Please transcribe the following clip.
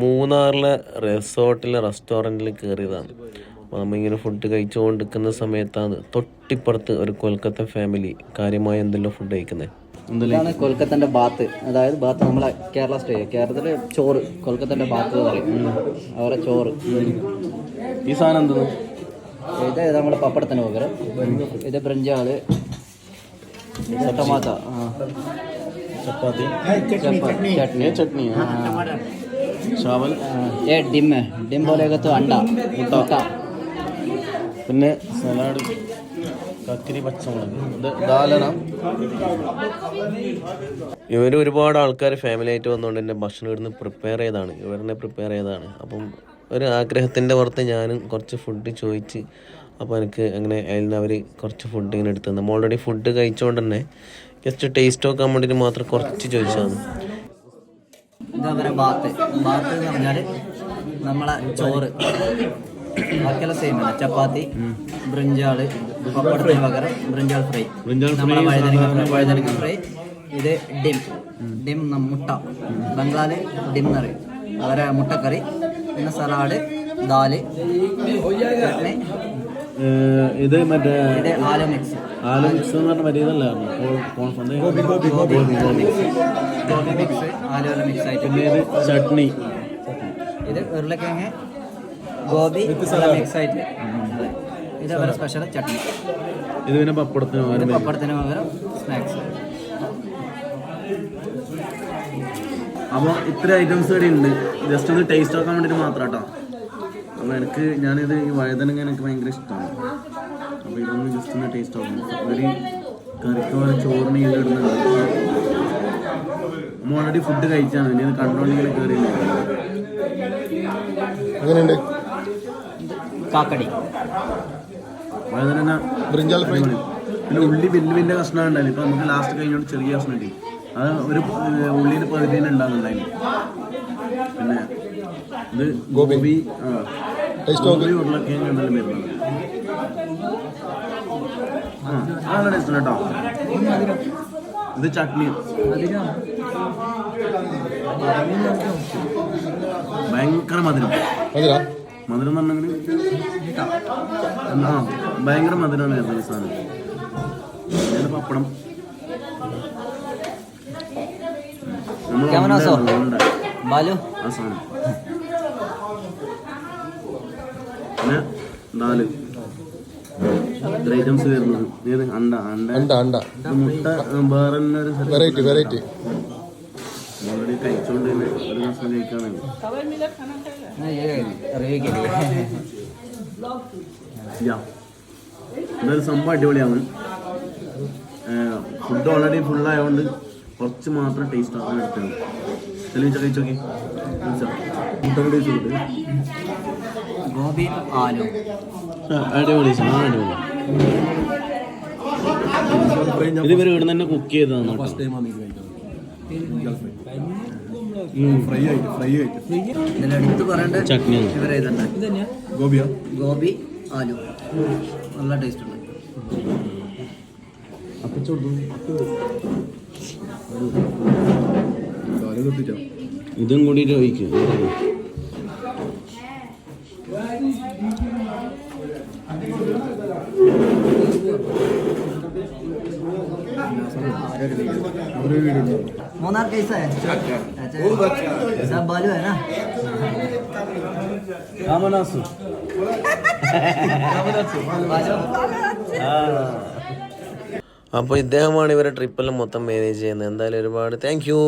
മൂന്നാറിലെ റിസോർട്ടിലെ റെസ്റ്റോറൻറ്റിൽ കയറിയതാണ്. അപ്പോൾ നമ്മളിങ്ങനെ ഫുഡ് കഴിച്ചുകൊണ്ടിരിക്കുന്ന സമയത്താണ് തൊട്ടിപ്പുറത്ത് ഒരു കൊൽക്കത്ത ഫാമിലി കാര്യമായ എന്തെല്ലാം ഫുഡ് കഴിക്കുന്നത്. ഇതാണ് കൊൽക്കത്തൻ്റെ ബാത്ത്. അതായത് ബാത്ത് നമ്മളെ കേരള സ്റ്റൈൽ, കേരളത്തിലെ ചോറ്, കൊൽക്കത്തൻ്റെ ബാത്ത് പറയും. അവരെ ചോറ്. ഈ സാധനം എന്താണ്? ഇത് നമ്മുടെ പപ്പടത്തിന് പകരം. ഇത് ബ്രിഞ്ചാള്, ടൊമാറ്റോ, ചപ്പാത്തി, ചട്നി, ചട്നി, ചാവൽ, ഡിം പോലെയൊക്കെ അണ്ട, മുട്ട, പിന്നെ സലാഡ്, കക്കിരി, പച്ചമുളക്, ഇത് ദാലന. ഇവർ ഒരുപാട് ആൾക്കാർ ഫാമിലി ആയിട്ട് വന്നുകൊണ്ട് തന്നെ ഭക്ഷണം ഇവിടുന്ന് പ്രിപ്പയർ ചെയ്തതാണ്. അപ്പം ഒരു ആഗ്രഹത്തിൻ്റെ പുറത്ത് ഞാനും കുറച്ച് ഫുഡ് ചോദിച്ച്, അപ്പോൾ എനിക്ക് അങ്ങനെ അതിൽ നിന്ന് അവർ കുറച്ച് ഫുഡ് ഇങ്ങനെ എടുത്തു തന്നെ. നമ്മൾ ഓൾറെഡി ഫുഡ് കഴിച്ചുകൊണ്ട് തന്നെ ജസ്റ്റ് ടേസ്റ്റ് നോക്കാൻ വേണ്ടിയിട്ട് മാത്രം കുറച്ച് ചോദിച്ചതാണ്. ഇതവരെ ബാത്ത് എന്ന് പറഞ്ഞാൽ നമ്മളെ ചോറ്. ബാക്കിയെല്ലാം സെയിം ആണ്. ചപ്പാത്തി, ബ്രിഞ്ചാള്, പപ്പടത്തിന് പകരം ബ്രിഞ്ചാൾ ഫ്രൈ, നമ്മളെ വഴുതനങ്ങ ഫ്രൈ. ഇത് ഡിം മുട്ട, ബംഗാളി ഡിം എന്ന് പറയും. അവരെ മുട്ടക്കറി, പിന്നെ സലാഡ്, ദാല്, ചട്നി. ഇത് മറ്റേ ആലു മിക്സ് എന്ന് പറഞ്ഞ മറ്റേതല്ല, ഗോബി മിക്സ്, ആലു മിക്സ് ആയിട്ട്. പിന്നെ ഇത് ചട്നി. ഇത് ഉരുളക്കിഴങ്ങ് ഗോബി മിക്സ് ആയിട്ട്. ഇത് അവരെ സ്പെഷ്യൽ ചട്നി. ഇത് പിന്നെ പപ്പടത്തിന് പകരം സ്നാക്സ്. അപ്പോൾ ഇത്ര ഐറ്റംസ് ഇവിടെ ഉണ്ട്. ജസ്റ്റ് ഒന്ന് ടേസ്റ്റ് നോക്കാൻ വേണ്ടിയിട്ട് മാത്രം കേട്ടോ. അപ്പോൾ ഞാനിത് ഈ വഴുതനങ്ങ എനിക്ക് ഭയങ്കര ഇഷ്ടമാണ്. അപ്പോൾ ഇതൊന്ന് ജസ്റ്റ് ഒന്ന് ടേസ്റ്റ് നോക്കണം. ഒരു കറിക്ക് പോലെ ചോറിന് ഇത് ഇടുന്നുണ്ട്. നമ്മൾ ഓൾറെഡി ഫുഡ് കഴിച്ചാണ്, ഇനി അത് കണ്ടുകൊണ്ടിങ്ങനെ കയറിയില്ല. അങ്ങനെയുണ്ട്. കാക്കടി, വഴുതനങ്ങ, ബ്രിഞ്ചാൾ ഫ്രൈ, പിന്നെ ഉള്ളി വലിയ വലിയ കഷ്ണം ഉണ്ടായിരുന്നു. ഇപ്പം നമുക്ക് ലാസ്റ്റ് കഴിഞ്ഞോണ്ട് ചെറിയ കഷ്ണം കിട്ടി. അത് ഒരു ഉള്ളിയിൽ പകുതിന് ഉണ്ടാകുന്നുണ്ടായിരുന്നു. പിന്നെ ഇത് ഗോബി, ഗോബി ഉരുളക്കിഴങ്ങ് എന്തെല്ലാം വരുന്നത്. നല്ല ടേസ്റ്റ് കേട്ടോ. ഇത് ചട്നി, ഭയങ്കര മധുരം എന്ന് പറഞ്ഞെങ്കിൽ ഭയങ്കര മധുരമാണ് ഈ സാധനം. ഇത് പപ്പടം, ആ സാധനം, പിന്നെ ദാല്, ഐറ്റംസ് വരുന്നത്. ഏത് അണ്ട, മുട്ട, വേറെ വെറൈറ്റി ഓൾറെഡി കഴിച്ചോണ്ട് തന്നെ ഒരു ദിവസം കഴിക്കാനാണ്. എന്തായാലും സംഭവം അടിപൊളിയാണ്. ഫുഡ് ഓൾറെഡി ഫുള്ളായതുകൊണ്ട് കുറച്ച് മാത്രം ടേസ്റ്റ് ആക്കാൻ എടുത്തത്. തെളിയിച്ച കഴിച്ചോക്കി മുട്ട കൂടി വെച്ചിട്ട് ഗോബി ആലു അടിപൊളി സാധനം. ഇത് ഇവർ ഇവിടെ തന്നെ കുക്ക് ചെയ്തതാണ്. ഇതിലെടുത്ത് പറയേണ്ട ചട്നി ഗോബി ആലു നല്ല ടേസ്റ്റ് ഉണ്ട്. ഇതും കൂടി ഒഴിക്കും. മൂന്നാർ कैसा है? सब बालू है ना? അപ്പോൾ ഇദ്ദേഹമാണ് ഇവരെ ട്രിപ്പെല്ലാം മൊത്തം മാനേജ് ചെയ്യുന്നത്. എന്തായാലും ഒരുപാട് താങ്ക് യു.